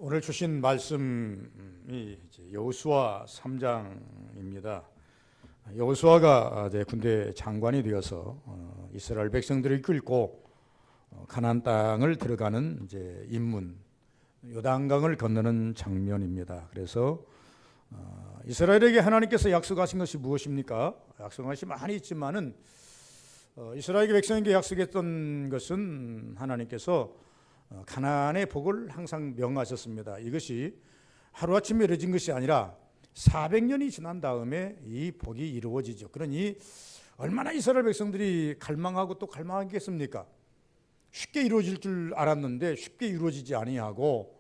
오늘 주신 말씀이 여호수아 3장입니다. 여호수아가 군대 장관이 되어서 이스라엘 백성들을 이끌고 가나안 땅을 들어가는 입문 요단강을 건너는 장면입니다. 그래서 이스라엘에게 하나님께서 약속하신 것이 무엇입니까? 약속한 것이 많이 있지만은 이스라엘 백성에게 약속했던 것은 하나님께서 가나안의 복을 항상 명하셨습니다. 이것이 하루아침에 이루어진 것이 아니라 400년이 지난 다음에 이 복이 이루어지죠. 그러니 얼마나 이스라엘 백성들이 갈망하고 또 갈망하겠습니까? 쉽게 이루어질 줄 알았는데 쉽게 이루어지지 아니하고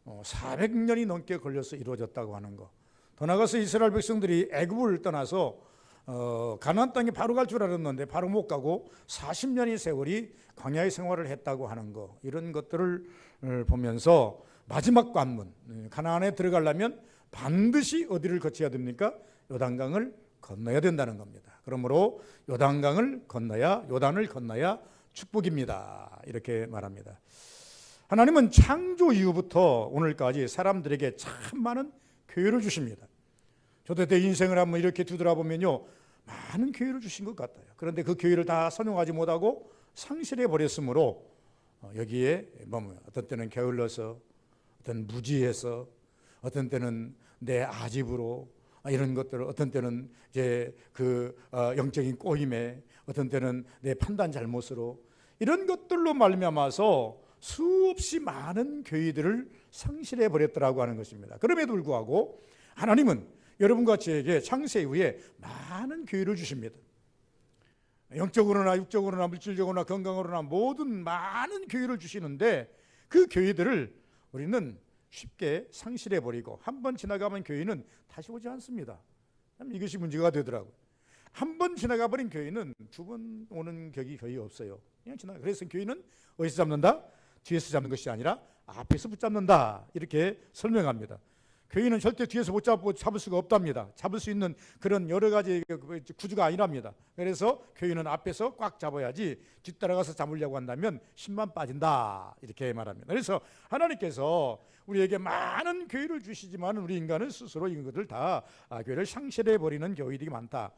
400년이 넘게 걸려서 이루어졌다고 하는 거. 더 나아가서 이스라엘 백성들이 애굽을 떠나서 가나안 땅에 바로 갈 줄 알았는데 바로 못 가고 40년의 세월이 광야의 생활을 했다고 하는 거, 이런 것들을 보면서 마지막 관문 가나안에 들어가려면 반드시 어디를 거쳐야 됩니까? 요단강을 건너야 된다는 겁니다. 그러므로 요단강을 건너야, 요단을 건너야 축복입니다. 이렇게 말합니다. 하나님은 창조 이후부터 오늘까지 사람들에게 참 많은 기회를 주십니다. 저도 내 인생을 한번 이렇게 뒤돌아보면요, 많은 기회를 주신 것 같아요. 그런데 그 기회를 다 선용하지 못하고 상실해 버렸으므로 여기에 어떤 때는 게을러서, 어떤 무지해서, 어떤 때는 내 아집으로, 이런 것들, 어떤 때는 이제 영적인 꼬임에, 어떤 때는 내 판단 잘못으로, 이런 것들로 말미암아서 수없이 많은 교회들을 상실해 버렸더라고 하는 것입니다. 그럼에도 불구하고 하나님은 여러분과 저에게 창세 이후에 많은 기회를 주십니다. 영적으로나 육적으로나 물질적으로나 건강으로나 모든 많은 기회를 주시는데 그 기회들을 우리는 쉽게 상실해 버리고 한 번 지나가면 교회는 다시 오지 않습니다. 이것이 문제가 되더라고요. 한 번 지나가 버린 교회는 두 번 오는 격이 거의 없어요. 그냥 지나가. 그래서 교회는 어디서 잡는다? 뒤에서 잡는 것이 아니라 앞에서 붙잡는다, 이렇게 설명합니다. 교회는 절대 뒤에서 못 잡을 수가 없답니다. 잡을 수 있는 그런 여러 가지 구조가 아니랍니다. 그래서 교회는 앞에서 꽉 잡아야지 뒤따라가서 잡으려고 한다면 힘만 빠진다, 이렇게 말합니다. 그래서 하나님께서 우리에게 많은 교회를 주시지만 우리 인간은 스스로 이것들 다 교회를 상실해 버리는 교회들이 많다.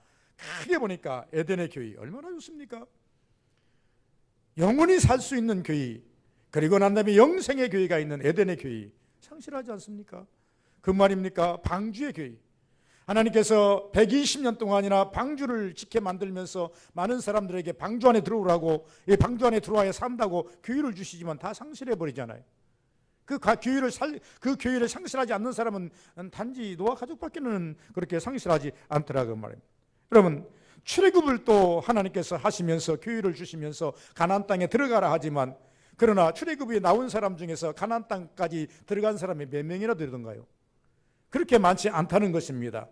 크게 보니까 에덴의 교회 얼마나 좋습니까? 영원히 살 수 있는 교회, 그리고 난 다음에 영생의 교회가 있는 에덴의 교회 상실하지 않습니까? 그 말입니까? 방주의 교회. 하나님께서 120년 동안이나 방주를 짓게 만들면서 많은 사람들에게 방주 안에 들어오라고, 이 방주 안에 들어와야 산다고 교회를 주시지만 다 상실해 버리잖아요. 그 교회를 상실하지 않는 사람은 단지 노아 가족밖에는 그렇게 상실하지 않더라고 말입니다. 여러분, 출애굽을 또 하나님께서 하시면서 교회를 주시면서 가나안 땅에 들어가라 하지만, 그러나 출애굽에 나온 사람 중에서 가나안 땅까지 들어간 사람이 몇 명이나 되던가요? 그렇게 많지 않다는 것입니다.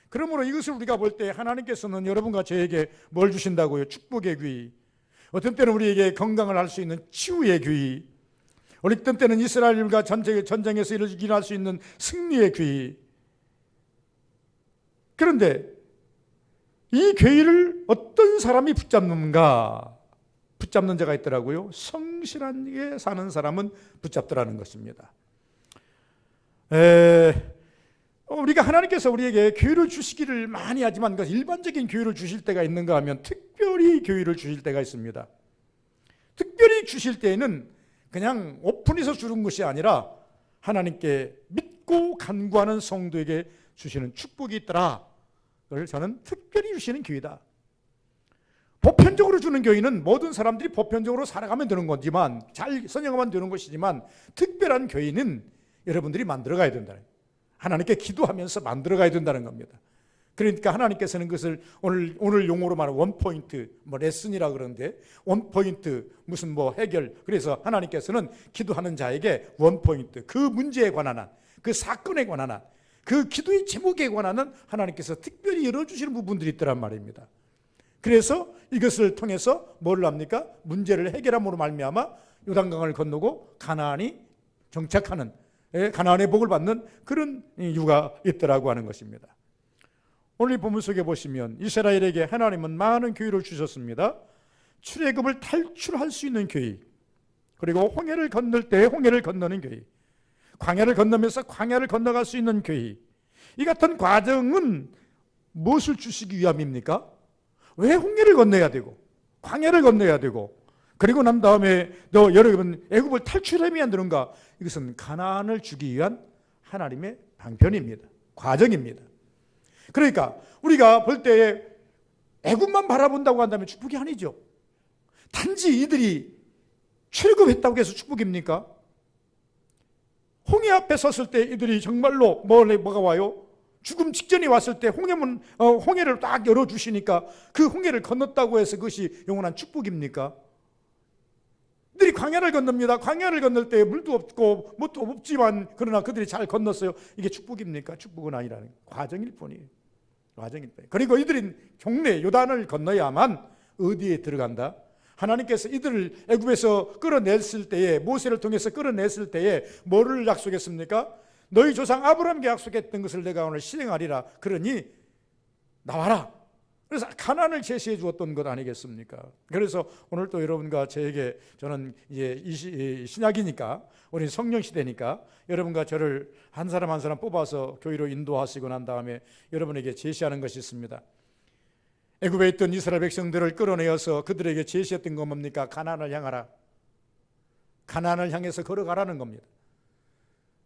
그러므로 이것을 우리가 볼 때 하나님께서는 여러분과 저에게 뭘 주신다고요? 축복의 귀. 어떤 때는 우리에게 건강을 할 수 있는 치유의 귀, 어떤 때는 이스라엘과 전쟁에서 일어날 수 있는 승리의 귀. 그런데 이 귀를 어떤 사람이 붙잡는가? 붙잡는 자가 있더라고요. 성실하게 사는 사람은 붙잡더라는 것입니다. 우리가 하나님께서 우리에게 교회를 주시기를 많이 하지만 일반적인 교회를 주실 때가 있는가 하면 특별히 교회를 주실 때가 있습니다. 특별히 주실 때에는 그냥 오픈해서 주는 것이 아니라 하나님께 믿고 간구하는 성도에게 주시는 축복이 있더라. 그걸 저는 특별히 주시는 교회다. 보편적으로 주는 교회는 모든 사람들이 보편적으로 살아가면 되는 거지만, 잘 선행하면 되는 것이지만, 특별한 교회는 여러분들이 만들어가야 된다. 하나님께 기도하면서 만들어가야 된다는 겁니다. 그러니까 하나님께서는 그것을 오늘 용어로 말하면 원포인트 레슨이라 그러는데, 원포인트 무슨 해결, 그래서 하나님께서는 기도하는 자에게 원포인트, 그 문제에 관한 한, 그 사건에 관한 한, 그 기도의 제목에 관한 한 하나님께서 특별히 열어주시는 부분들이 있더란 말입니다. 그래서 이것을 통해서 뭘 합니까? 문제를 해결함으로 말미암아 요단강을 건너고 가나안이 정착하는, 가나안의 복을 받는 그런 이유가 있더라고 하는 것입니다. 오늘 본문 속에 보시면 이스라엘에게 하나님은 많은 기회를 주셨습니다. 출애굽을 탈출할 수 있는 기회, 그리고 홍해를 건널 때 홍해를 건너는 기회, 광야를 건너면서 광야를 건너갈 수 있는 교회, 이 같은 과정은 무엇을 주시기 위함입니까? 왜 홍해를 건너야 되고 광야를 건너야 되고 그리고 난 다음에 너 여러분 애굽을 탈출해야 되는가? 이것은 가나안을 주기 위한 하나님의 방편입니다. 과정입니다. 그러니까 우리가 볼 때에 애굽만 바라본다고 한다면 축복이 아니죠. 단지 이들이 출애굽했다고 해서 축복입니까? 홍해 앞에 섰을 때 이들이 정말로 뭐가 와요? 죽음 직전이 왔을 때 홍해를 딱 열어주시니까 그 홍해를 건넜다고 해서 그것이 영원한 축복입니까? 그들이 광야를 건넙니다. 광야를 건널 때 물도 없고 뭣도 없지만 그러나 그들이 잘 건넜어요. 이게 축복입니까? 축복은 아니라는 과정일 뿐이에요. 과정일 뿐이에요. 그리고 이들은 경내 요단을 건너야만 어디에 들어간다? 하나님께서 이들을 애굽에서 끌어냈을 때에 모세를 통해서 끌어냈을 때에 뭐를 약속했습니까? 너희 조상 아브라함에게 약속했던 것을 내가 오늘 실행하리라. 그러니 나와라. 그래서 가나안을 제시해 주었던 것 아니겠습니까? 그래서 오늘 또 여러분과 저에게 저는 이제 신약이니까 우리 성령 시대니까 여러분과 저를 한 사람 한 사람 뽑아서 교회로 인도하시고 난 다음에 여러분에게 제시하는 것이 있습니다. 애굽에 있던 이스라엘 백성들을 끌어내어서 그들에게 제시했던 건 뭡니까? 가나안을 향하라. 가나안을 향해서 걸어가라는 겁니다.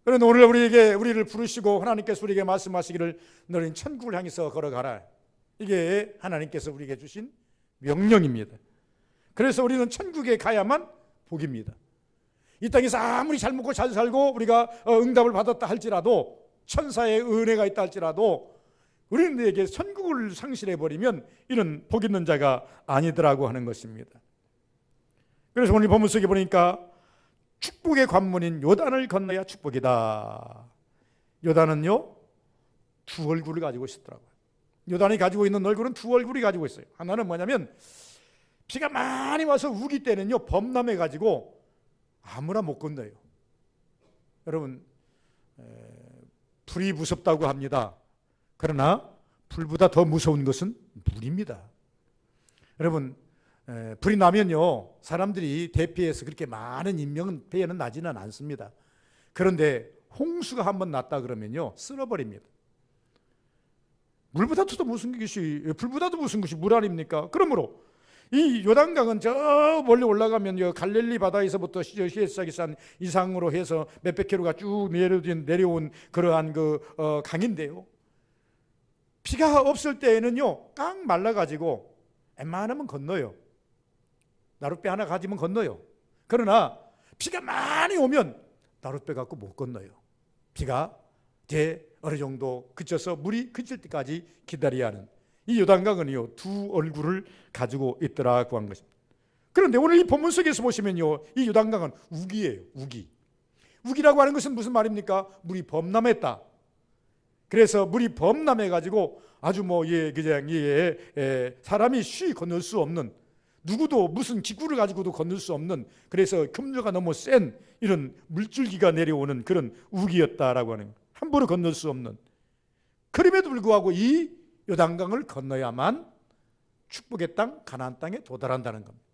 그런데 오늘 우리를 부르시고 하나님께서 우리에게 말씀하시기를 너는 천국을 향해서 걸어가라. 이게 하나님께서 우리에게 주신 명령입니다. 그래서 우리는 천국에 가야만 복입니다. 이 땅에서 아무리 잘 먹고 잘 살고 우리가 응답을 받았다 할지라도 천사의 은혜가 있다 할지라도 우리에게 천국을 상실해버리면 이는 복 있는 자가 아니더라고 하는 것입니다. 그래서 오늘 본문 속에 보니까 축복의 관문인 요단을 건너야 축복이다. 요단은요 두 얼굴을 가지고 있더라고요. 요단이 가지고 있는 얼굴은 두 얼굴이 가지고 있어요. 하나는 뭐냐면 비가 많이 와서 우기 때는요 범람해 가지고 아무나 못 건너요. 여러분 불이 무섭다고 합니다. 그러나 불보다 더 무서운 것은 물입니다. 여러분 불이 나면요 사람들이 대피해서 그렇게 많은 인명은 피해는 나지는 않습니다. 그런데 홍수가 한번 났다 그러면요 쓸어버립니다. 불보다도 무슨 것이 물 아닙니까? 그러므로 이 요단강은 저 멀리 올라가면 갈릴리 바다에서부터 시에스산 이상으로 해서 몇백 킬로가 쭉 내려온 그러한 강인데요. 비가 없을 때에는요 깡 말라가지고 웬만하면 건너요. 나룻배 하나 가지면 건너요. 그러나 비가 많이 오면 나룻배 갖고 못 건너요. 비가 어느 정도 그쳐서 물이 그칠 때까지 기다려야 하는 이 요단강은요 두 얼굴을 가지고 있더라고 한 것입니다. 그런데 오늘 이 본문 속에서 보시면요 이 요단강은 우기예요. 우기라고 하는 것은 무슨 말입니까? 물이 범람했다. 그래서 물이 범람해 가지고 아주 사람이 쉬이 건널 수 없는, 누구도 무슨 기구를 가지고도 건널 수 없는, 그래서 급류가 너무 센 이런 물줄기가 내려오는 그런 우기였다라고 하는 거예요. 함부로 건널 수 없는. 그럼에도 불구하고 이 요단강을 건너야만 축복의 땅 가나안 땅에 도달한다는 겁니다.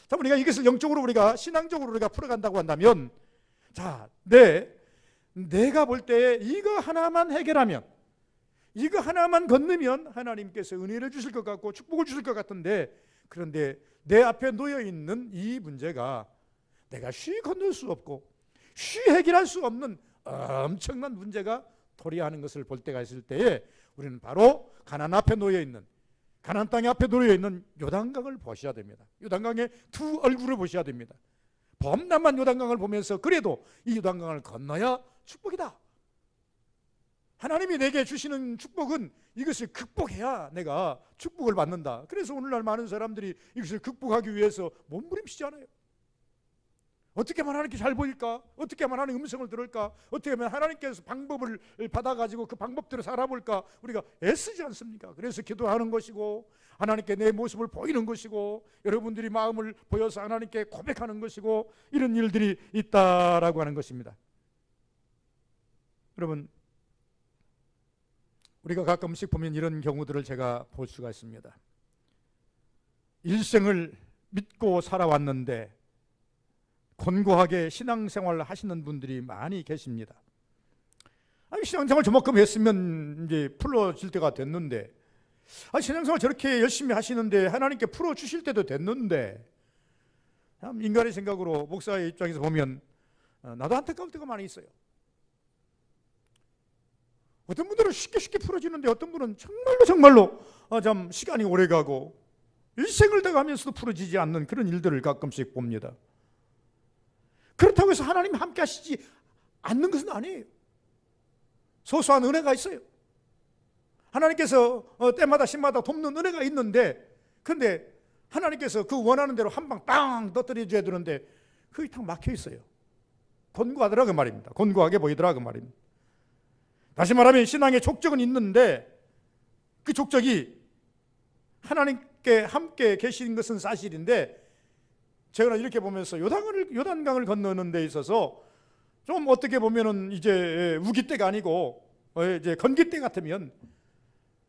자, 우리가 이것을 영적으로 우리가 신앙적으로 우리가 풀어간다고 한다면, 자, 내가 볼 때 이거 하나만 해결하면, 이거 하나만 건너면 하나님께서 은혜를 주실 것 같고 축복을 주실 것 같은데, 그런데 내 앞에 놓여 있는 이 문제가 내가 쉬이 건널 수 없고 쉬이 해결할 수 없는 엄청난 문제가 도래하는 것을 볼 때가 있을 때에 우리는 바로 가나안 앞에 놓여 있는, 가나안 땅 앞에 놓여 있는 요단강을 보셔야 됩니다. 요단강의 두 얼굴을 보셔야 됩니다. 범람한 요단강을 보면서 그래도 이 요단강을 건너야 축복이다. 하나님이 내게 주시는 축복은 이것을 극복해야 내가 축복을 받는다. 그래서 오늘날 많은 사람들이 이것을 극복하기 위해서 몸부림치잖아요. 어떻게 하면 하나님께 잘 보일까? 어떻게 하면 하나님의 음성을 들을까? 어떻게 하면 하나님께서 방법을 받아가지고 그 방법대로 살아볼까? 우리가 애쓰지 않습니까? 그래서 기도하는 것이고 하나님께 내 모습을 보이는 것이고 여러분들이 마음을 보여서 하나님께 고백하는 것이고 이런 일들이 있다라고 하는 것입니다. 여러분, 우리가 가끔씩 보면 이런 경우들을 제가 볼 수가 있습니다. 일생을 믿고 살아왔는데 곤고하게 신앙생활을 하시는 분들이 많이 계십니다. 신앙생활 저만큼 했으면 이제 풀어질 때가 됐는데, 신앙생활 저렇게 열심히 하시는데 하나님께 풀어주실 때도 됐는데, 참 인간의 생각으로 목사의 입장에서 보면 나도 안타까울 때가 많이 있어요. 어떤 분들은 쉽게 풀어지는데 어떤 분은 정말로 참 시간이 오래가고 일생을 다가면서도 풀어지지 않는 그런 일들을 가끔씩 봅니다. 그렇다고 해서 하나님 함께 하시지 않는 것은 아니에요. 소소한 은혜가 있어요. 하나님께서 때마다 시마다 돕는 은혜가 있는데, 근데 하나님께서 그 원하는 대로 한 방 빵 터뜨려 줘야 되는데 그게 딱 막혀 있어요. 곤고하더라고 말입니다. 곤고하게 보이더라고 말입니다. 다시 말하면 신앙의 족적은 있는데 그 족적이 하나님께 함께 계신 것은 사실인데, 제가 이렇게 보면서 요단강을 건너는 데 있어서 좀 어떻게 보면은 이제 우기때가 아니고 이제 건기때 같으면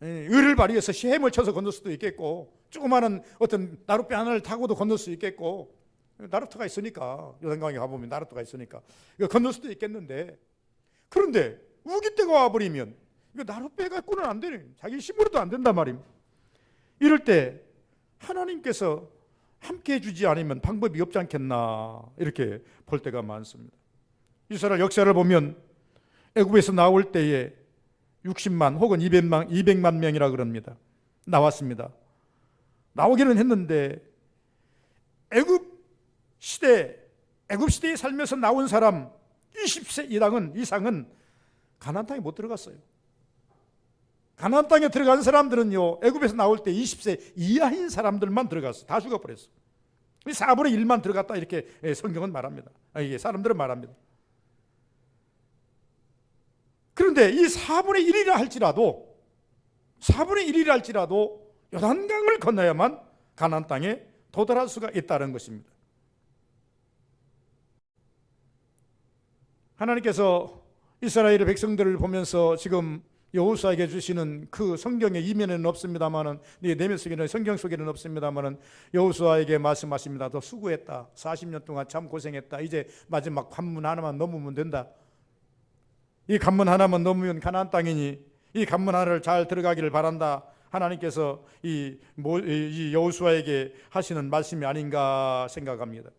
의를 발휘해서 셈을 쳐서 건널 수도 있겠고, 조그마한 어떤 나룻배 하나를 타고도 건널 수 있겠고, 나루터가 있으니까, 요단강에 가보면 나루터가 있으니까 건널 수도 있겠는데, 그런데 우기때가 와버리면 이거 나룻배 갖고는 안 되네. 자기 힘으로도 안 된단 말입니다. 이럴 때 하나님께서 함께 해주지 않으면 방법이 없지 않겠나, 이렇게 볼 때가 많습니다. 이스라엘 역사를 보면 애굽에서 나올 때에 60만 혹은 200만 명이라 그럽니다. 나왔습니다. 나오기는 했는데 애굽 시대에 살면서 나온 사람 20세 이상은 가나안 땅에 못 들어갔어요. 가나안 땅에 들어간 사람들은요, 애굽에서 나올 때 20세 이하인 사람들만 들어갔어. 다 죽어버렸어. 4분의 1만 들어갔다, 이렇게 성경은 말합니다. 이게 사람들은 말합니다. 그런데 이 4분의 1이라 할지라도 요단강을 건너야만 가나안 땅에 도달할 수가 있다는 것입니다. 하나님께서 이스라엘의 백성들을 보면서 지금 여호수아에게 주시는 그 성경의 이면에는 없습니다만은, 네 내면 속에는, 성경 속에는 없습니다만은, 여호수아에게 말씀하십니다. 너 수고했다. 40년 동안 참 고생했다. 이제 마지막 관문 하나만 넘으면 된다. 이 관문 하나만 넘으면 가나안 땅이니 이 관문 하나를 잘 들어가기를 바란다. 하나님께서 이 여호수아에게 하시는 말씀이 아닌가 생각합니다.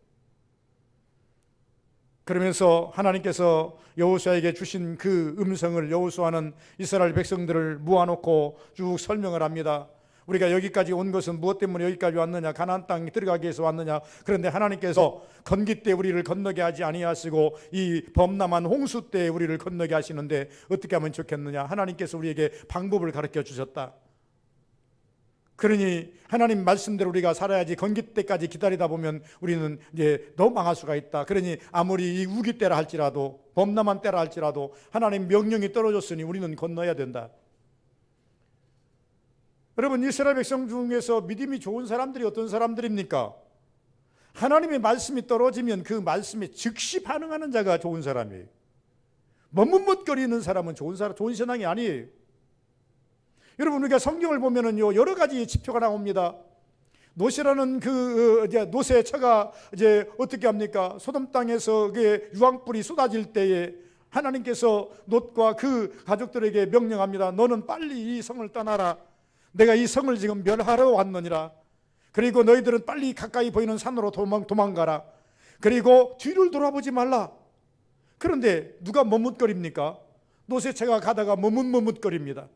그러면서 하나님께서 여호수아에게 주신 그 음성을 여호수아는 이스라엘 백성들을 모아놓고 쭉 설명을 합니다. 우리가 여기까지 온 것은 무엇 때문에 여기까지 왔느냐? 가나안 땅에 들어가기 위해서 왔느냐? 그런데 하나님께서 건기 때 우리를 건너게 하지 아니하시고 이 범람한 홍수 때 우리를 건너게 하시는데 어떻게 하면 좋겠느냐? 하나님께서 우리에게 방법을 가르쳐 주셨다. 그러니 하나님 말씀대로 우리가 살아야지. 건기 때까지 기다리다 보면 우리는 이제 너무 망할 수가 있다. 그러니 아무리 이 우기 때라 할지라도, 범람한 때라 할지라도 하나님 명령이 떨어졌으니 우리는 건너야 된다. 여러분, 이스라엘 백성 중에서 믿음이 좋은 사람들이 어떤 사람들입니까? 하나님의 말씀이 떨어지면 그 말씀에 즉시 반응하는 자가 좋은 사람이에요. 머뭇머뭇거리는 사람은 좋은 신앙이 아니에요. 여러분, 우리가 성경을 보면은요, 여러 가지 지표가 나옵니다. 롯이라는 롯의 처가 이제 어떻게 합니까? 소돔 땅에서 그 유황불이 쏟아질 때에 하나님께서 롯과 그 가족들에게 명령합니다. 너는 빨리 이 성을 떠나라. 내가 이 성을 지금 멸하러 왔느니라. 그리고 너희들은 빨리 가까이 보이는 산으로 도망가라. 그리고 뒤를 돌아보지 말라. 그런데 누가 머뭇거립니까? 롯의 처가 가다가 머뭇거립니다.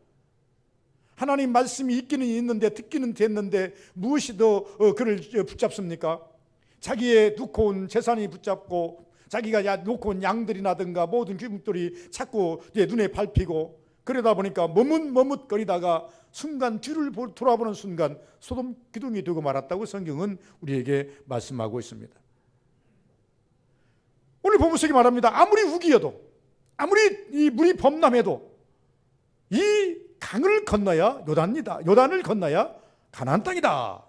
하나님 말씀이 있기는 있는데, 듣기는 됐는데 무엇이 더 그를 붙잡습니까? 자기의 놓고 온 재산이 붙잡고, 자기가 놓고 온 양들이라든가 모든 귀족들이 자꾸 눈에 밟히고, 그러다 보니까 머뭇거리다가 순간 뒤를 돌아보는 순간 소돔 기둥이 되고 말았다고 성경은 우리에게 말씀하고 있습니다. 오늘 본문 속에 말합니다. 아무리 우기여도, 아무리 이 물이 범람해도 이 강을 건너야 요단을 건너야 가나안 땅이다.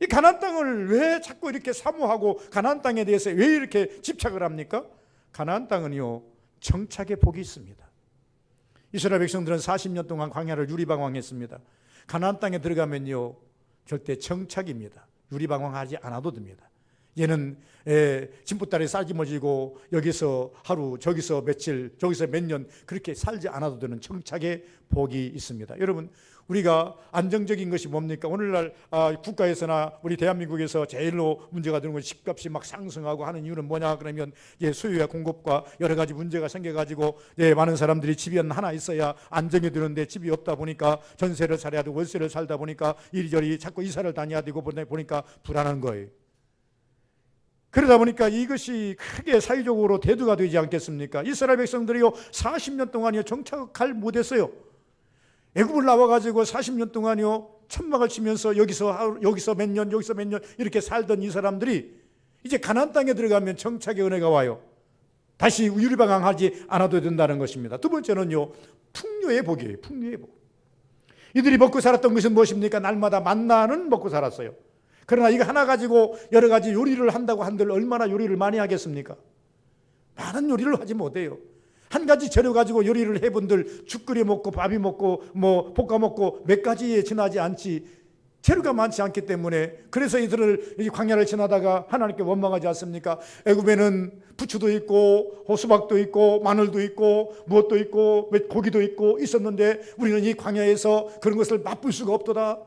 이 가나안 땅을 왜 자꾸 이렇게 사모하고 가나안 땅에 대해서 왜 이렇게 집착을 합니까? 가나안 땅은요, 정착의 복이 있습니다. 이스라엘 백성들은 40년 동안 광야를 유리방황했습니다. 가나안 땅에 들어가면요, 절대 정착입니다. 유리방황하지 않아도 됩니다. 얘는 진보다리 싸지머지고 여기서 하루 저기서 며칠 저기서 몇 년 그렇게 살지 않아도 되는 정착의 복이 있습니다. 여러분, 우리가 안정적인 것이 뭡니까? 오늘날 국가에서나 우리 대한민국에서 제일로 문제가 되는 건 집값이 막 상승하고 하는 이유는 뭐냐 그러면 수요와 공급과 여러 가지 문제가 생겨가지고 많은 사람들이 집이 하나 있어야 안정이 되는데 집이 없다 보니까 전세를 살아야 되고 월세를 살다 보니까 이리저리 자꾸 이사를 다녀야 되고 보니까 불안한 거예요. 그러다 보니까 이것이 크게 사회적으로 대두가 되지 않겠습니까? 이스라엘 백성들이요 40년 동안이요 정착을 못했어요. 애굽을 나와가지고 40년 동안이요 천막을 치면서 여기서 몇 년 여기서 몇 년 이렇게 살던 이 사람들이 이제 가나안 땅에 들어가면 정착의 은혜가 와요. 다시 유리방황하지 않아도 된다는 것입니다. 두 번째는요 풍요의 복이에요. 풍요의 복. 이들이 먹고 살았던 것은 무엇입니까? 날마다 만나는 먹고 살았어요. 그러나 이거 하나 가지고 여러 가지 요리를 한다고 한들 얼마나 요리를 많이 하겠습니까? 많은 요리를 하지 못해요. 한 가지 재료 가지고 요리를 해본들 죽 끓여 먹고 밥이 먹고 뭐 볶아 먹고 몇 가지에 지나지 않지 재료가 많지 않기 때문에 그래서 이들을 광야를 지나다가 하나님께 원망하지 않습니까? 애굽에는 부추도 있고 호수박도 있고 마늘도 있고 무엇도 있고 고기도 있고 있었는데 우리는 이 광야에서 그런 것을 맛볼 수가 없도다.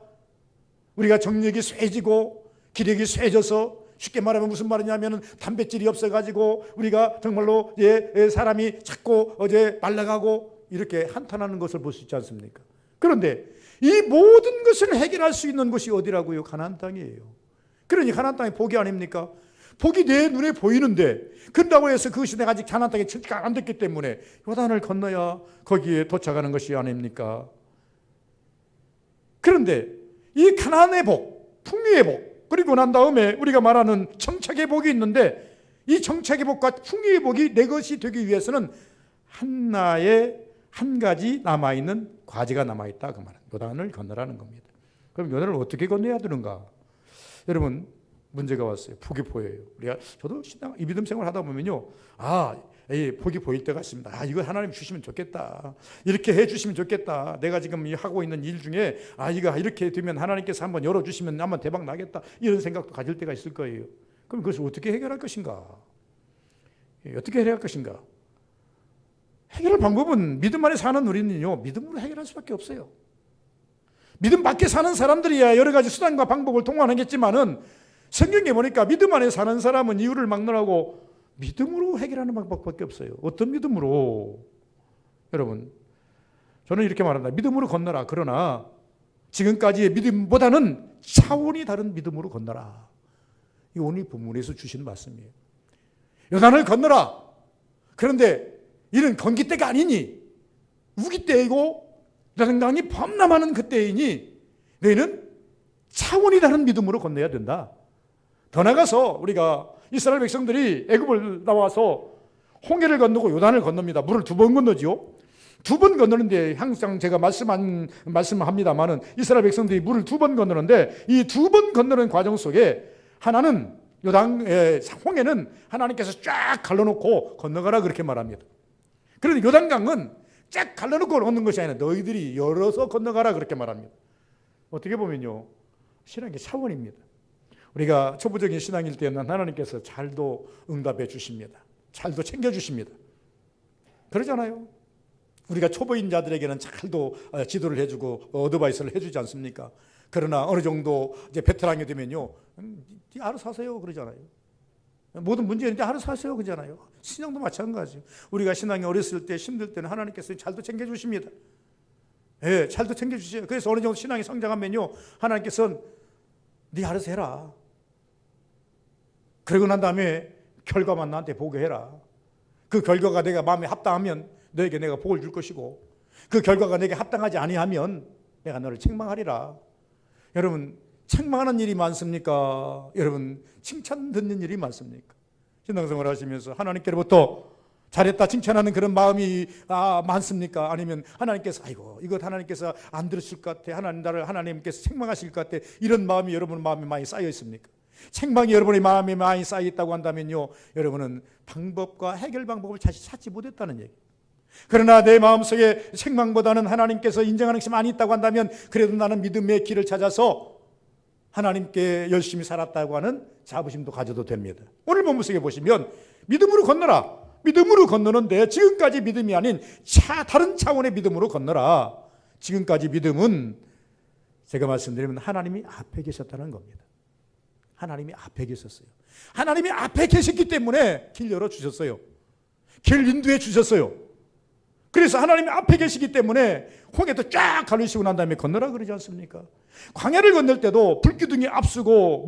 우리가 정력이 쇠지고 기력이 쇠져서 쉽게 말하면 무슨 말이냐면 단백질이 없어가지고 우리가 정말로 사람이 자꾸 말라가고 이렇게 한탄하는 것을 볼 수 있지 않습니까? 그런데 이 모든 것을 해결할 수 있는 곳이 어디라고요? 가나안 땅이에요. 그러니 가나안 땅이 복이 아닙니까? 복이 내 눈에 보이는데 그런다고 해서 그것이 내가 아직 가나안 땅에 정착 안 됐기 때문에 요단을 건너야 거기에 도착하는 것이 아닙니까? 그런데 이 가나안의 복, 풍요의 복 그리고 난 다음에 우리가 말하는 정착의 복이 있는데 이 정착의 복과 풍요의 복이 내 것이 되기 위해서는 한 가지 남아있는 과제가 남아있다 그 말은 요단을 건너라는 겁니다. 그럼 요단을 어떻게 건너야 되는가? 여러분 문제가 왔어요. 복이 보여요. 저도 이 믿음 생활 하다 보면요 복이 보일 때가 있습니다. 이거 하나님 주시면 좋겠다. 이렇게 해주시면 좋겠다. 내가 지금 하고 있는 일 중에 이거 이렇게 되면 하나님께서 한번 열어주시면 한번 대박 나겠다. 이런 생각도 가질 때가 있을 거예요. 그럼 그것을 어떻게 해결할 것인가? 어떻게 해결할 것인가? 해결할 방법은 믿음 안에 사는 우리는요 믿음으로 해결할 수밖에 없어요. 믿음 밖에 사는 사람들이야 여러 가지 수단과 방법을 동원하겠지만은 성경에 보니까 믿음 안에 사는 사람은 이유를 막론하고 믿음으로 해결하는 방법밖에 없어요. 어떤 믿음으로? 여러분 저는 이렇게 말합니다. 믿음으로 건너라. 그러나 지금까지의 믿음보다는 차원이 다른 믿음으로 건너라. 이 오늘 본문에서 주신 말씀이에요. 요단을 건너라. 그런데 이는 건기 때가 아니니 우기 때이고 요단강이 범람하는 그때이니 너희는 차원이 다른 믿음으로 건너야 된다. 더 나아가서 우리가 이스라엘 백성들이 애굽을 나와서 홍해를 건너고 요단을 건넙니다. 물을 2번 건너지요. 2번 건너는데 항상 제가 말씀합니다만은 이스라엘 백성들이 물을 2번 건너는데 이 2번 건너는 과정 속에 하나는 홍해는 하나님께서 쫙 갈라놓고 건너가라 그렇게 말합니다. 그런데 요단강은 쫙 갈라놓고 건너는 것이 아니라 너희들이 열어서 건너가라 그렇게 말합니다. 어떻게 보면요 신앙의 차원입니다. 우리가 초보적인 신앙일 때는 하나님께서 잘도 응답해 주십니다. 잘도 챙겨주십니다. 그러잖아요. 우리가 초보인 자들에게는 잘도 지도를 해주고 어드바이스를 해주지 않습니까? 그러나 어느 정도 이제 베테랑이 되면요, 네 알아서 하세요 그러잖아요. 모든 문제는 알아서 하세요 그러잖아요. 신앙도 마찬가지예요. 우리가 신앙이 어렸을 때 힘들 때는 하나님께서 잘도 챙겨주십니다. 예, 잘도 챙겨주세요. 그래서 어느 정도 신앙이 성장하면요, 하나님께서는 네 알아서 해라. 그러고 난 다음에 결과만 나한테 보고해라. 그 결과가 내가 마음에 합당하면 너에게 내가 복을 줄 것이고 그 결과가 내게 합당하지 아니하면 내가 너를 책망하리라. 여러분 책망하는 일이 많습니까? 여러분 칭찬 듣는 일이 많습니까? 신앙생활 하시면서 하나님께로부터 잘했다 칭찬하는 그런 마음이 많습니까? 아니면 하나님께서 아이고 이것 하나님께서 안 들으실 것 같아, 하나님께서 책망하실 것 같아, 이런 마음이 여러분 마음에 많이 쌓여 있습니까? 책망이 여러분의 마음에 많이 쌓여 있다고 한다면요, 여러분은 방법과 해결 방법을 찾지 못했다는 얘기. 그러나 내 마음속에 책망보다는 하나님께서 인정하는 것이 많이 있다고 한다면 그래도 나는 믿음의 길을 찾아서 하나님께 열심히 살았다고 하는 자부심도 가져도 됩니다. 오늘 본문 속에 보시면 믿음으로 건너라. 믿음으로 건너는데 지금까지 믿음이 아닌 다른 차원의 믿음으로 건너라. 지금까지 믿음은 제가 말씀드리면 하나님이 앞에 계셨다는 겁니다. 하나님이 앞에 계셨어요. 하나님이 앞에 계셨기 때문에 길 열어주셨어요. 길 인도해 주셨어요. 그래서 하나님이 앞에 계시기 때문에 홍해도 쫙 가르시고 난 다음에 건너라 그러지 않습니까? 광야를 건널 때도 불기둥이 앞서고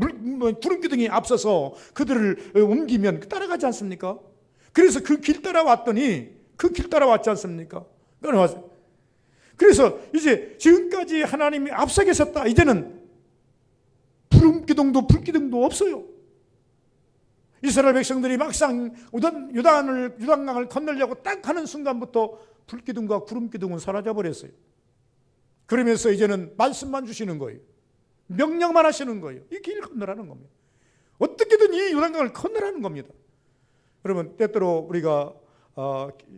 구름기둥이 앞서서 그들을 옮기면 따라가지 않습니까? 그래서 그 길 따라왔지 않습니까? 그래서 이제 지금까지 하나님이 앞서 계셨다. 이제는 구름기둥도 불기둥도 없어요. 이스라엘 백성들이 막상 요단강을 건너려고 딱 하는 순간부터 불기둥과 구름기둥은 사라져 버렸어요. 그러면서 이제는 말씀만 주시는 거예요. 명령만 하시는 거예요. 이 길 건너라는 겁니다. 어떻게든 이 요단강을 건너라는 겁니다. 여러분, 때때로 우리가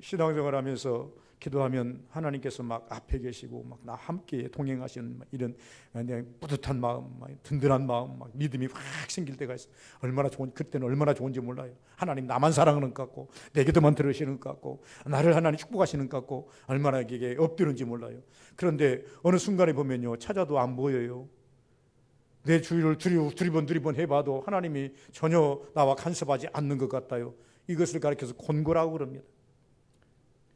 신앙생활하면서 기도하면 하나님께서 막 앞에 계시고 막 나 함께 동행하시는 이런 뿌듯한 마음, 든든한 마음, 막 믿음이 확 생길 때가 있어. 그때는 얼마나 좋은지 몰라요. 하나님 나만 사랑하는 것 같고 내 기도만 들으시는 것 같고 나를 하나님 축복하시는 것 같고 얼마나 이게 엎드는지 몰라요. 그런데 어느 순간에 보면요, 찾아도 안 보여요. 내 주위를 두리번 해봐도 하나님이 전혀 나와 간섭하지 않는 것 같아요. 이것을 가리켜서 곤고라고 그럽니다.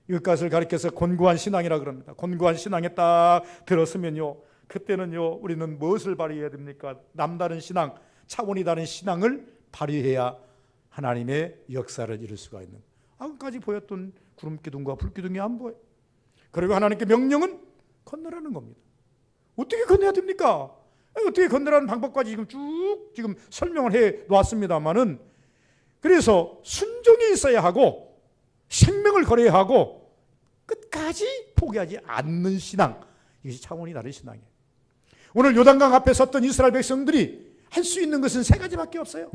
이것을 가리켜서 곤고한 신앙이라 그럽니다. 곤고한 신앙에 딱 들었으면요, 그때는요 우리는 무엇을 발휘해야 됩니까? 남다른 신앙, 차원이 다른 신앙을 발휘해야 하나님의 역사를 이룰 수가 있는. 아까까지 보였던 구름기둥과 불기둥이 안 보여요. 그리고 하나님께 명령은 건너라는 겁니다. 어떻게 건너야 됩니까? 어떻게 건너라는 방법까지 지금 설명을 해 놓았습니다만은, 그래서 순종이 있어야 하고 생명을 걸어야 하고 끝까지 포기하지 않는 신앙, 이것이 차원이 다른 신앙이에요. 오늘 요단강 앞에 섰던 이스라엘 백성들이 할 수 있는 것은 세 가지밖에 없어요.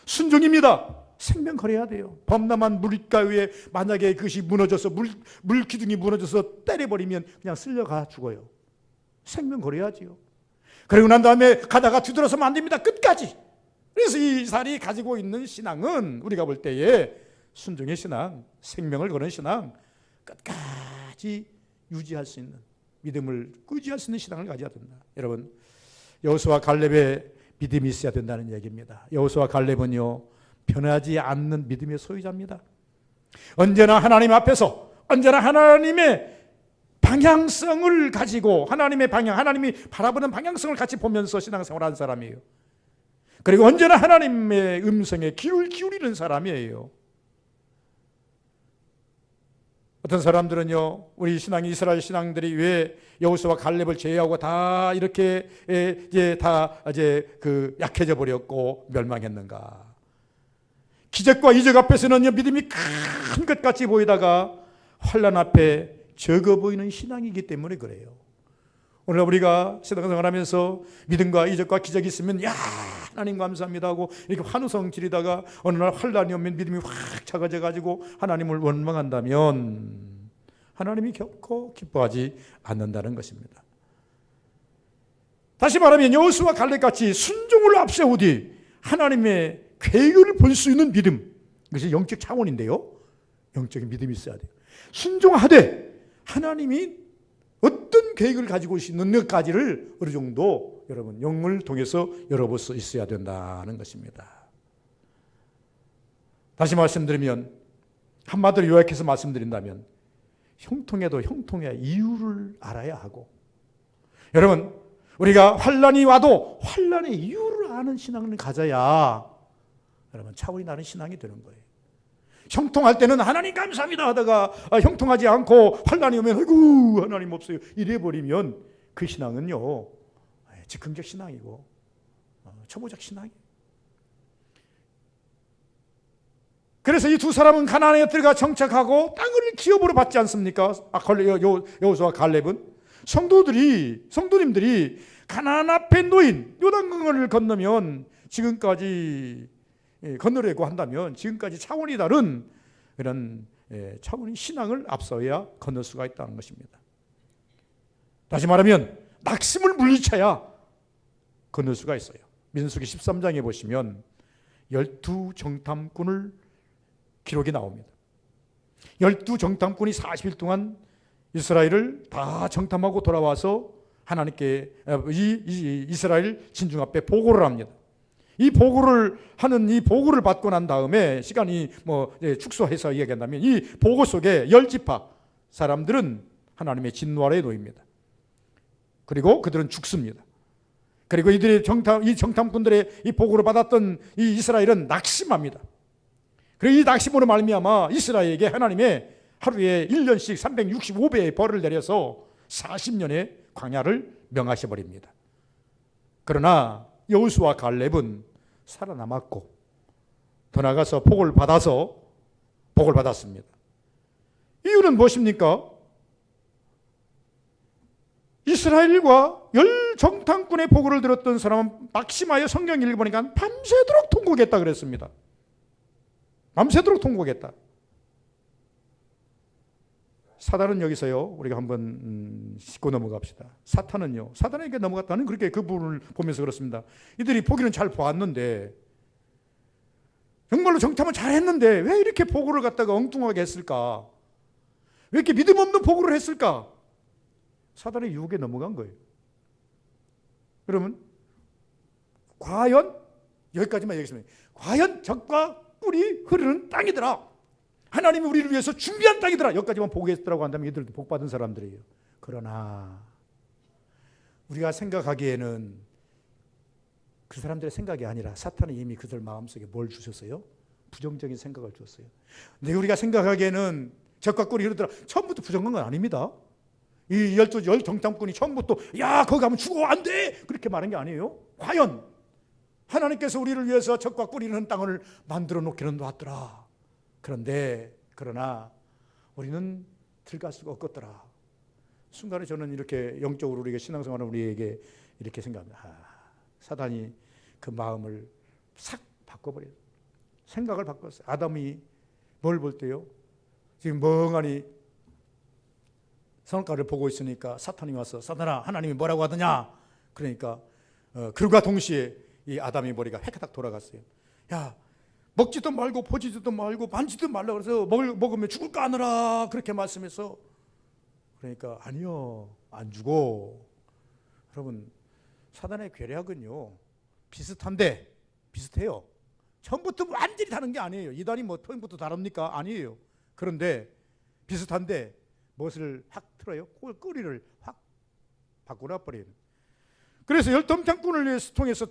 순종입니다. 생명 걸어야 돼요. 범람한 물가 위에 만약에 그것이 무너져서 물 기둥이 무너져서 때려버리면 그냥 쓸려가 죽어요. 생명 걸어야지요. 그리고 난 다음에 가다가 뒤돌아서면 안 됩니다. 끝까지. 그래서 이 이스라엘이 가지고 있는 신앙은 우리가 볼 때에 순종의 신앙, 생명을 거는 신앙, 끝까지 유지할 수 있는, 믿음을 유지할 수 있는 신앙을 가져야 된다. 여러분, 여호수아 갈렙의 믿음이 있어야 된다는 얘기입니다. 여호수아 갈렙은요 변하지 않는 믿음의 소유자입니다. 언제나 하나님 앞에서, 언제나 하나님의 방향성을 가지고 하나님의 방향, 하나님이 바라보는 방향성을 같이 보면서 신앙생활하는 사람이에요. 그리고 언제나 하나님의 음성에 귀를 기울이는 사람이에요. 어떤 사람들은요, 우리 신앙이 이스라엘 신앙들이 왜 여호수아와 갈렙을 제외하고 다 이렇게 약해져 버렸고 멸망했는가? 기적과 이적 앞에서는요 믿음이 큰 것 같이 보이다가 환난 앞에 적어 보이는 신앙이기 때문에 그래요. 오늘 우리가 신앙생활하면서 믿음과 이적과 기적이 있으면 야 하나님 감사합니다 하고 이렇게 환호성 지르다가 어느 날 환난이 오면 믿음이 확 작아져 가지고 하나님을 원망한다면 하나님이 결코 기뻐하지 않는다는 것입니다. 다시 말하면 여호수아 갈렙같이 순종을 앞세우되 하나님의 계획을 볼 수 있는 믿음, 이것이 영적 차원인데요, 영적인 믿음이 있어야 돼요. 순종하되 하나님이 어떤 계획을 가지고 있는 것까지를 어느 정도 여러분 영을 통해서 열어볼 수 있어야 된다는 것입니다. 다시 말씀드리면, 한마디로 요약해서 말씀드린다면 형통에도 형통의 이유를 알아야 하고, 여러분 우리가 환난이 와도 환난의 이유를 아는 신앙을 가져야 여러분 차원이 다른 신앙이 되는 거예요. 형통할 때는 하나님 감사합니다 하다가 형통하지 않고 환난이 오면 아이고 하나님 없어요 이래버리면 그 신앙은요 즉흥적 신앙이고 초보적 신앙이에요. 그래서 이 두 사람은 가나안에 들어가 정착하고 땅을 기업으로 받지 않습니까? 여호수아와 갈렙은 성도님들이 가나안 앞에 놓인 요단강을 건너면 지금까지 건너려고 한다면 지금까지 차원이 다른 그런 차원의 신앙을 앞서야 건널 수가 있다는 것입니다. 다시 말하면 낙심을 물리쳐야 건널 수가 있어요. 민수기 13장에 보시면 12정탐꾼을 기록이 나옵니다. 12정탐꾼이 40일 동안 이스라엘을 다 정탐하고 돌아와서 하나님께 이스라엘 진중 앞에 보고를 합니다. 이 보고를 받고 난 다음에 시간이 축소해서 이야기한다면 이 보고 속에 10지파 사람들은 하나님의 진노 아래에 놓입니다. 그리고 그들은 죽습니다. 그리고 이 정탐꾼들의 이 보고를 받았던 이 이스라엘은 낙심합니다. 그리고 이 낙심으로 말미암아 이스라엘에게 하나님의 하루에 1년씩 365배의 벌을 내려서 40년의 광야를 명하셔 버립니다. 그러나 여호수아 갈렙은 살아남았고 더 나아가서 복을 받았습니다. 이유는 무엇입니까? 이스라엘과 열 정탐꾼의 보고를 들었던 사람은 낙심하여 성경 읽어보니까 밤새도록 통곡했다 그랬습니다. 밤새도록 통곡했다. 사단은 여기서요, 우리가 한번 짚고 넘어갑시다. 사탄에게 넘어갔다는 그렇게 그 부분을 보면서 그렇습니다. 이들이 보기는 잘 보았는데, 정말로 정탐은 잘 했는데, 왜 이렇게 보고를 갖다가 엉뚱하게 했을까? 왜 이렇게 믿음 없는 보고를 했을까? 사단의 유혹에 넘어간 거예요. 그러면, 과연, 여기까지만 얘기했습니다. 과연 적과 꿀이 흐르는 땅이더라. 하나님이 우리를 위해서 준비한 땅이더라. 여기까지만 보겠더라고 한다면 이들도 복받은 사람들이에요. 그러나 우리가 생각하기에는 그 사람들의 생각이 아니라 사탄이 이미 그들 마음속에 뭘 주셨어요? 부정적인 생각을 주었어요. 근데 우리가 생각하기에는 적과 꿀이 흐르더라. 처음부터 부정한 건 아닙니다. 이 열 정탐꾼이 처음부터 야 거기 가면 죽어 안 돼 그렇게 말한 게 아니에요. 과연 하나님께서 우리를 위해서 적과 꿀이 흐르는 땅을 만들어 놓기는 놨더라. 그러나 우리는 들어갈 수가 없겠더라. 순간에 저는 이렇게 영적으로 우리가 신앙생활을 우리에게 이렇게 생각합니다. 사단이 그 마음을 싹 바꿔버려요. 생각을 바꿨어요. 아담이 뭘 볼 때요? 지금 멍하니 선악과를 보고 있으니까 사탄이 와서 사탄아 하나님이 뭐라고 하더냐? 그러니까 그들과 동시에 이 아담의 머리가 획딱 돌아갔어요. 야 먹지도 말고 보지도 말고 만지도 말라 그래서 먹으면 죽을까 하느라 그렇게 말씀해서 그러니까 아니요 안 죽어. 여러분 사단의 괴략은요 비슷해요. 처음부터 완전히 다른 게 아니에요. 이단이 처음부터 다릅니까? 아니에요. 그런데 비슷한데 무엇을 확 틀어요? 꼬리를 확 바꾸나 버려요. 그래서 열정탐꾼을 통해서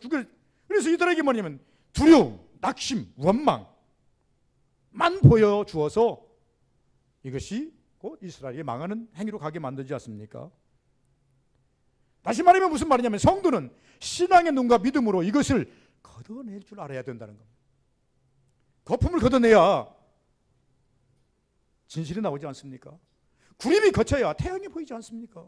그래서 이들에게 뭐냐면 두려움, 낙심, 원망만 보여주어서 이것이 곧 이스라엘이 망하는 행위로 가게 만들지 않습니까? 다시 말하면 무슨 말이냐면 성도는 신앙의 눈과 믿음으로 이것을 걷어낼 줄 알아야 된다는 겁니다. 거품을 걷어내야 진실이 나오지 않습니까? 구름이 걷혀야 태양이 보이지 않습니까?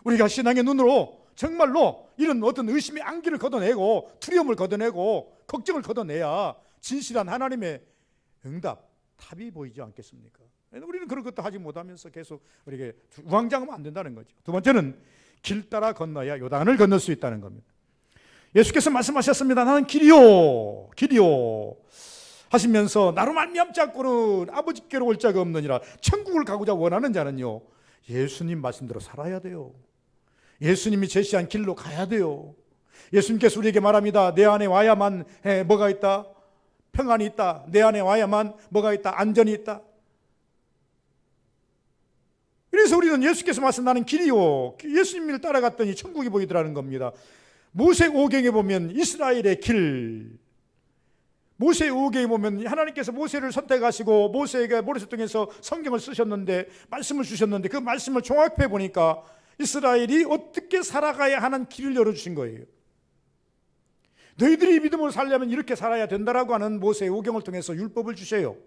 우리가 신앙의 눈으로 정말로 이런 어떤 의심의 안기를 걷어내고 두려움을 걷어내고 걱정을 걷어내야 진실한 하나님의 응답, 답이 보이지 않겠습니까? 우리는 그런 것도 하지 못하면서 계속 우리에게 우왕좌왕하면 안 된다는 거죠. 두 번째는 길 따라 건너야 요단을 건널 수 있다는 겁니다. 예수께서 말씀하셨습니다. 나는 길이요 하시면서 나로 말미암지 않고는 아버지께로 올 자가 없느니라. 천국을 가고자 원하는 자는요 예수님 말씀대로 살아야 돼요. 예수님이 제시한 길로 가야 돼요. 예수님께서 우리에게 말합니다. 내 안에 와야만 뭐가 있다? 평안이 있다. 내 안에 와야만 뭐가 있다? 안전이 있다. 그래서 우리는 예수께서 말씀 나는 길이요 예수님을 따라갔더니 천국이 보이더라는 겁니다. 모세오경에 보면 이스라엘의 길, 모세오경에 보면 하나님께서 모세를 선택하시고 모세에게 모래새 통해서 성경을 쓰셨는데 말씀을 주셨는데 그 말씀을 종합해 보니까 이스라엘이 어떻게 살아가야 하는 길을 열어주신 거예요. 너희들이 믿음으로 살려면 이렇게 살아야 된다라고 하는 모세오경을 통해서 율법을 주셔요.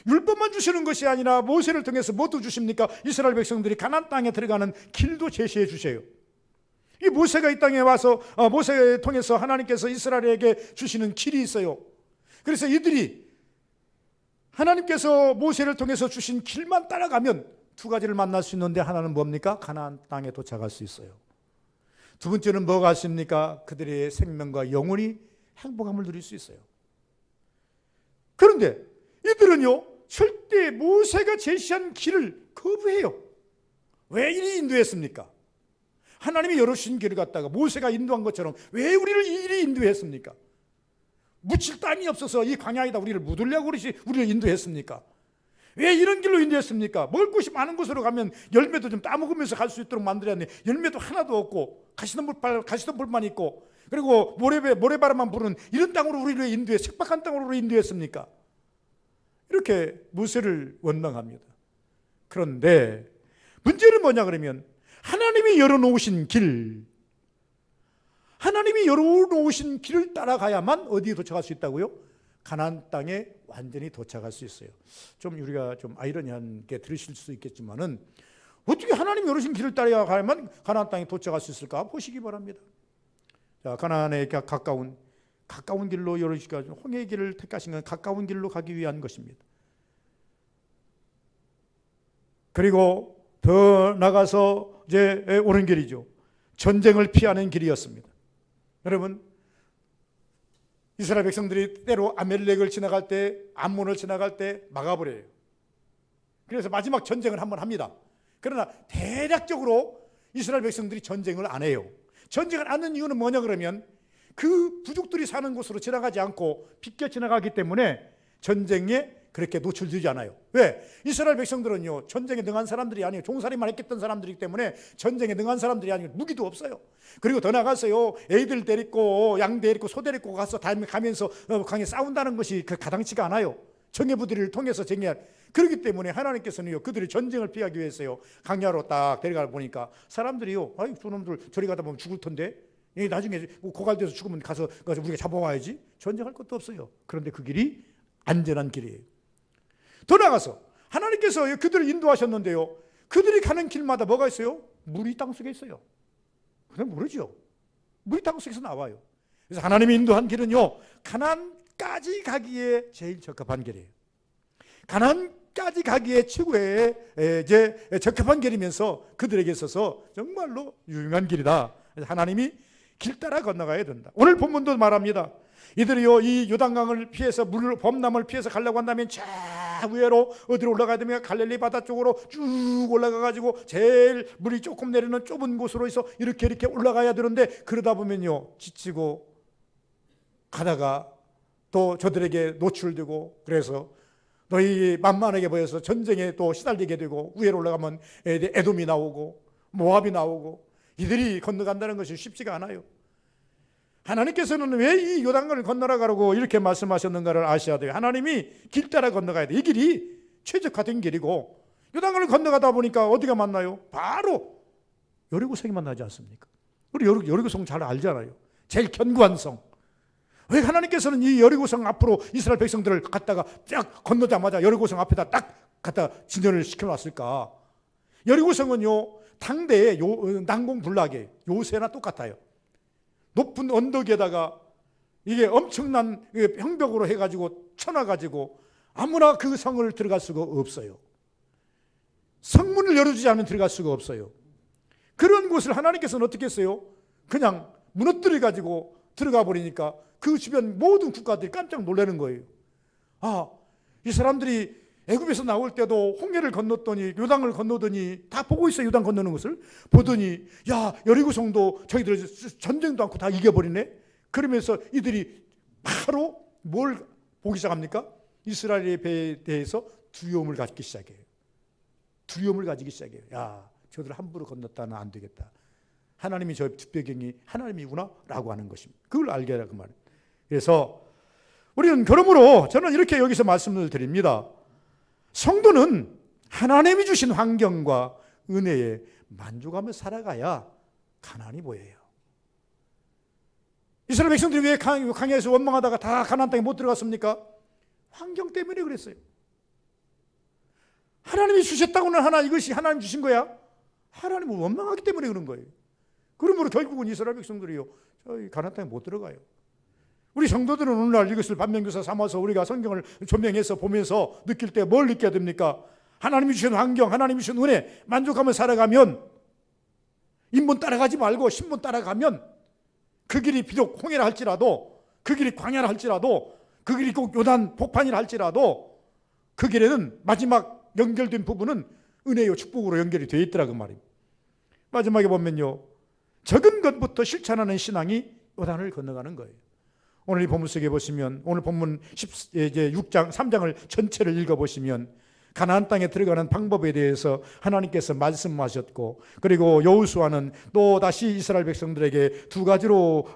율법만 주시는 것이 아니라 모세를 통해서 뭐도 주십니까? 이스라엘 백성들이 가나안 땅에 들어가는 길도 제시해 주세요. 이 모세가 이 땅에 와서 모세를 통해서 하나님께서 이스라엘에게 주시는 길이 있어요. 그래서 이들이 하나님께서 모세를 통해서 주신 길만 따라가면 두 가지를 만날 수 있는데 하나는 뭡니까? 가나안 땅에 도착할 수 있어요. 두 번째는 뭐가 같습니까? 그들의 생명과 영원히 행복함을 누릴 수 있어요. 그런데 이들은요, 절대 모세가 제시한 길을 거부해요. 왜 이리 인도했습니까? 하나님이 열어주신 길을 갖다가 모세가 인도한 것처럼 왜 우리를 이리 인도했습니까? 묻힐 땅이 없어서 이 광야에다 우리를 묻으려고 우리를 인도했습니까? 왜 이런 길로 인도했습니까? 먹을 것이 많은 곳으로 가면 열매도 좀 따먹으면서 갈 수 있도록 만들었는데 열매도 하나도 없고 가시덤불만 있고, 그리고 모래바람만 부는 이런 땅으로 우리를 척박한 땅으로 우리를 인도했습니까? 이렇게 모세를 원망합니다. 그런데 문제는 뭐냐 그러면 하나님이 열어놓으신 길을 따라가야만 어디에 도착할 수 있다고요? 가나안 땅에 완전히 도착할 수 있어요. 좀 우리가 좀 아이러니한 게 들으실 수 있겠지만은 어떻게 하나님이 열어주신 길을 따라가야만 가나안 땅에 도착할 수 있을까 보시기 바랍니다. 자, 가나안에 가까운 길로 열어주시고 홍해의 길을 택하신 건 가까운 길로 가기 위한 것입니다. 그리고 더 나가서 이제 오는 길이죠. 전쟁을 피하는 길이었습니다. 여러분, 이스라엘 백성들이 때로 아멜렉을 지나갈 때, 암몬을 지나갈 때 막아버려요. 그래서 마지막 전쟁을 한번 합니다. 그러나 대략적으로 이스라엘 백성들이 전쟁을 안 해요. 전쟁을 안 하는 이유는 뭐냐 그러면 그 부족들이 사는 곳으로 지나가지 않고 비껴 지나가기 때문에 전쟁에 그렇게 노출되지 않아요. 왜? 이스라엘 백성들은요, 전쟁에 능한 사람들이 아니에요. 종살이만 했던 사람들이기 때문에 전쟁에 능한 사람들이 아니고 무기도 없어요. 그리고 더 나가서요, 애들 데리고 양 데리고 소 데리고 가서 가면서 강에 싸운다는 것이 가당치가 않아요. 정예부대를 통해서 그렇기 때문에 하나님께서는요, 그들이 전쟁을 피하기 위해서요, 강야로 딱 데려가 보니까 사람들이요, 아이 저놈들 저리 가다 보면 죽을 텐데 나중에 고갈돼서 죽으면 가서 우리가 잡아와야지. 전쟁할 것도 없어요. 그런데 그 길이 안전한 길이에요. 더 나가서 하나님께서 그들을 인도하셨는데요, 그들이 가는 길마다 뭐가 있어요? 물이 땅속에 있어요. 그냥 모르죠. 물이 땅속에서 나와요. 그래서 하나님이 인도한 길은요, 가나안까지 가기에 제일 적합한 길이에요. 가나안까지 가기에 최고의 이제 적합한 길이면서 그들에게 있어서 정말로 유용한 길이다. 하나님이 길 따라 건너가야 된다. 오늘 본문도 말합니다. 이들이요, 이 요단강을 피해서 범람을 피해서 가려고 한다면 저 위로 어디로 올라가야 되면 갈릴리 바다 쪽으로 쭉 올라가가지고 제일 물이 조금 내리는 좁은 곳으로 해서 이렇게 올라가야 되는데, 그러다 보면요, 지치고 가다가 또 저들에게 노출되고, 그래서 너희 만만하게 보여서 전쟁에 또 시달리게 되고, 위로 올라가면 에돔이 나오고 모압이 나오고, 이들이 건너간다는 것이 쉽지가 않아요. 하나님께서는 왜 이 요단강을 건너가라고 이렇게 말씀하셨는가를 아셔야 돼요. 하나님이 길 따라 건너가야 돼. 이 길이 최적화된 길이고, 요단강을 건너가다 보니까 어디가 만나요? 바로 여리고성이 만나지 않습니까? 우리 여리고성 잘 알잖아요. 제일 견고한 성. 왜 하나님께서는 이 여리고성 앞으로 이스라엘 백성들을 갖다가 딱 건너자마자 여리고성 앞에다 딱 갖다 진전을 시켜놨을까? 여리고성은요, 당대의 난공불락의 요새나 똑같아요. 높은 언덕에다가 이게 엄청난 형벽으로 해가지고 쳐놔가지고 아무나 그 성을 들어갈 수가 없어요. 성문을 열어주지 않으면 들어갈 수가 없어요. 그런 곳을 하나님께서는 어떻게 했어요? 그냥 무너뜨려가지고 들어가 버리니까 그 주변 모든 국가들이 깜짝 놀라는 거예요. 아, 이 사람들이 애굽에서 나올 때도 홍해를 건넜더니 요단을 건너더니 다 보고 있어요. 요단 건너는 것을 보더니, 야, 여리고성도 저희들 전쟁도 않고 다 이겨버리네. 그러면서 이들이 바로 뭘 보기 시작합니까? 이스라엘의 배에 대해서 두려움을 갖기 시작해요. 두려움을 가지기 시작해요. 야, 저들 함부로 건넜다는 안 되겠다. 하나님이 저 뒷배경이 하나님이구나 라고 하는 것입니다. 그걸 알게 하라 그 말이에요. 그래서 우리는 그러므로 저는 이렇게 여기서 말씀을 드립니다. 성도는 하나님이 주신 환경과 은혜에 만족하며 살아가야 가나안이 보여요. 이스라엘 백성들이 왜 강야에서 원망하다가 다 가나안 땅에 못 들어갔습니까? 환경 때문에 그랬어요. 하나님이 주셨다고는 하나 이것이 하나님 주신 거야? 하나님을 원망하기 때문에 그런 거예요. 그러므로 결국은 이스라엘 백성들이요, 저희 가나안 땅에 못 들어가요. 우리 성도들은 오늘날 이것을 반면교사 삼아서 우리가 성경을 조명해서 보면서 느낄 때 뭘 느껴야 됩니까? 하나님이 주신 환경, 하나님이 주신 은혜 만족하며 살아가면 인문 따라가지 말고 신문 따라가면 그 길이 비록 홍해라 할지라도, 그 길이 광야라 할지라도, 그 길이 꼭 요단 복판이라 할지라도 그 길에는 마지막 연결된 부분은 은혜요 축복으로 연결이 되어 있더라 그 말입니다. 마지막에 보면요, 적은 것부터 실천하는 신앙이 요단을 건너가는 거예요. 오늘 이 본문 속에 보시면, 오늘 본문 6장 3장을 전체를 읽어보시면 가나안 땅에 들어가는 방법에 대해서 하나님께서 말씀하셨고, 그리고 여호수아는 또 다시 이스라엘 백성들에게 두 가지로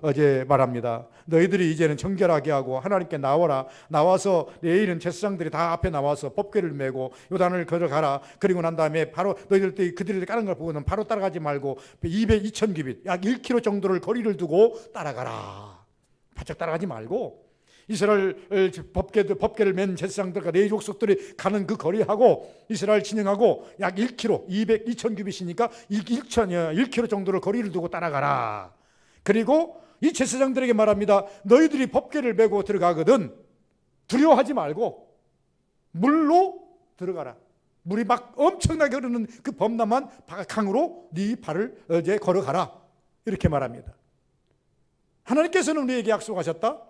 말합니다. 너희들이 이제는 정결하게 하고 하나님께 나와라. 나와서 내일은 제사장들이 다 앞에 나와서 법궤를 메고 요단을 걸어가라. 그리고 난 다음에 바로 너희들 그들이 까는 걸 보고는 바로 따라가지 말고 2,000규빗 약 1km 정도를 거리를 두고 따라가라. 바짝 따라가지 말고 이스라엘 법궤를 맨 제사장들과 네 족속들이 가는 그 거리하고 이스라엘 진영하고 약 1km, 2,000규빗이니까 1km 정도를 거리를 두고 따라가라. 그리고 이 제사장들에게 말합니다. 너희들이 법궤를 메고 들어가거든 두려워하지 말고 물로 들어가라. 물이 막 엄청나게 흐르는 그 범람한 강으로 네 발을 걸어가라. 이렇게 말합니다. 하나님께서는 우리에게 약속하셨다.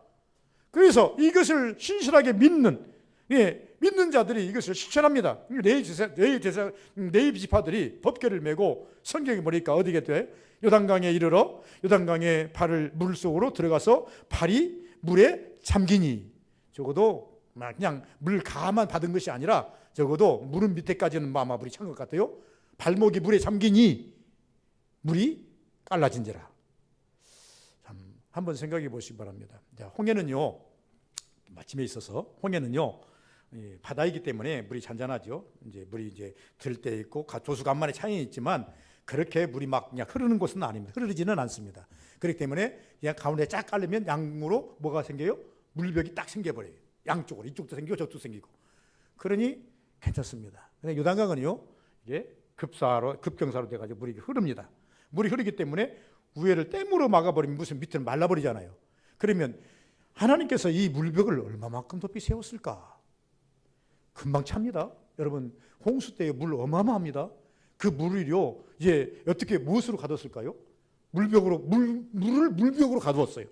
그래서 이것을 신실하게 믿는 자들이 이것을 실천합니다. 네 지파들이 법궤를 메고 성경에 보니까 어디게 돼? 요단강에 이르러 요단강에 발을 물 속으로 들어가서 발이 물에 잠기니, 적어도 그냥 물 가만 받은 것이 아니라 적어도 무릎 밑에까지는 아마 물이 찬 것 같아요. 발목이 물에 잠기니 물이 갈라진지라. 한번 생각해 보시기 바랍니다. 홍해는요, 마침에 있어서 홍해는요 바다이기 때문에 물이 잔잔하죠. 물이 들 때 있고 조수간만에 차이 있지만 그렇게 물이 막 그냥 흐르는 곳은 아닙니다. 흐르지는 않습니다. 그렇기 때문에 그냥 가운데 쫙 깔리면 양으로 뭐가 생겨요? 물벽이 딱 생겨버려요. 양쪽으로, 이쪽도 생기고 저쪽도 생기고. 그러니 괜찮습니다. 근데 요단강은요 이게 급경사로 돼가지고 물이 흐릅니다. 물이 흐르기 때문에 위에를 댐으로 막아버리면 무슨 밑을 말라버리잖아요. 그러면 하나님께서 이 물벽을 얼마만큼 높이 세웠을까? 금방 찹니다. 여러분, 홍수 때의 물 어마어마합니다. 그 물을요 어떻게 무엇으로 가뒀을까요? 물을 물벽으로 가두었어요.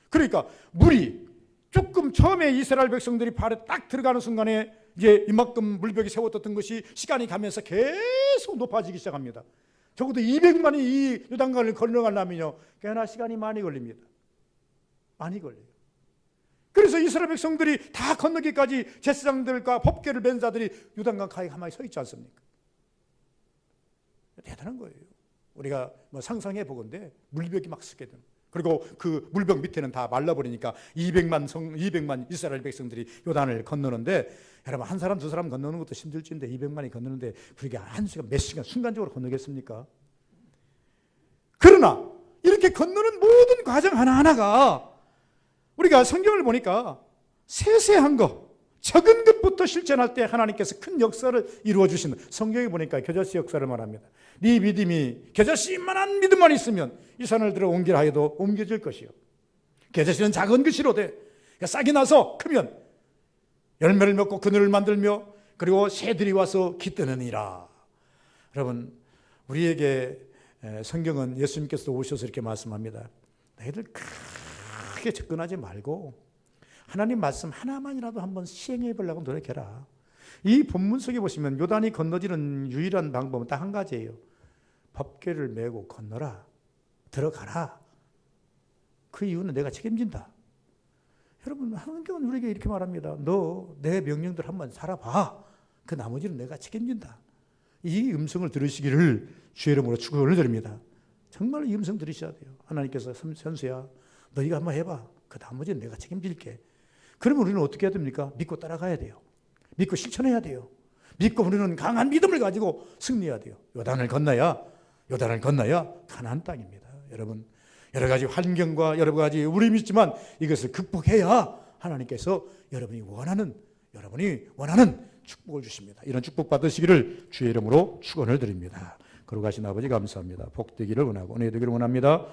그러니까 물이 조금 처음에 이스라엘 백성들이 발에 딱 들어가는 순간에 이만큼 물벽이 세웠던 것이 시간이 가면서 계속 높아지기 시작합니다. 적어도 200만이 이 요단강을 건너가려면요 꽤나 시간이 많이 걸립니다. 많이 걸려요. 그래서 이스라엘 백성들이 다 건너기까지 제사장들과 법궤를 맨 자들이 요단강 가에 가만히 서 있지 않습니까? 대단한 거예요. 우리가 상상해 보건대 물벽이 막 서게 되는. 그리고 그 물벽 밑에는 다 말라버리니까 200만 이스라엘 백성들이 요단을 건너는데, 여러분 한 사람 두 사람 건너는 것도 힘들지인데 200만이 건너는데 그렇게 한 시간 몇 시간 순간적으로 건너겠습니까? 그러나 이렇게 건너는 모든 과정 하나하나가 우리가 성경을 보니까 세세한 것, 적은 것부터 실천할 때 하나님께서 큰 역사를 이루어 주시는, 성경에 보니까 겨자씨 역사를 말합니다. 네 믿음이 겨자씨만한 믿음만 있으면 이 산을 들어 옮기라 하여도 옮겨질 것이요. 겨자씨는 작은 것이로되 싹이 나서 크면 열매를 맺고 그늘을 만들며 그리고 새들이 와서 깃드느니라. 여러분, 우리에게 성경은 예수님께서 오셔서 이렇게 말씀합니다. 너희들 크게 접근하지 말고 하나님 말씀 하나만이라도 한번 시행해 보려고 노력해라. 이 본문 속에 보시면 요단이 건너지는 유일한 방법은 딱 한 가지예요. 법궤를 메고 건너라. 들어가라. 그 이유는 내가 책임진다. 여러분, 하나님께서는 우리에게 이렇게 말합니다. 너 내 명령들 한번 살아봐. 그 나머지는 내가 책임진다. 이 음성을 들으시기를 주의 이름으로 축원을 드립니다. 정말 이 음성 들으셔야 돼요. 하나님께서 선수야, 너희가 한번 해봐. 그 나머지는 내가 책임질게. 그러면 우리는 어떻게 해야 됩니까? 믿고 따라가야 돼요. 믿고 실천해야 돼요. 믿고 우리는 강한 믿음을 가지고 승리해야 돼요. 요단을 건너야 가나안 땅입니다. 여러분, 여러 가지 환경과 여러 가지 어려움이 있지만 이것을 극복해야 하나님께서 여러분이 원하는 축복을 주십니다. 이런 축복 받으시기를 주의 이름으로 축원을 드립니다. 거룩하신 아버지 감사합니다. 복되기를 원하고 은혜 되기를 원합니다.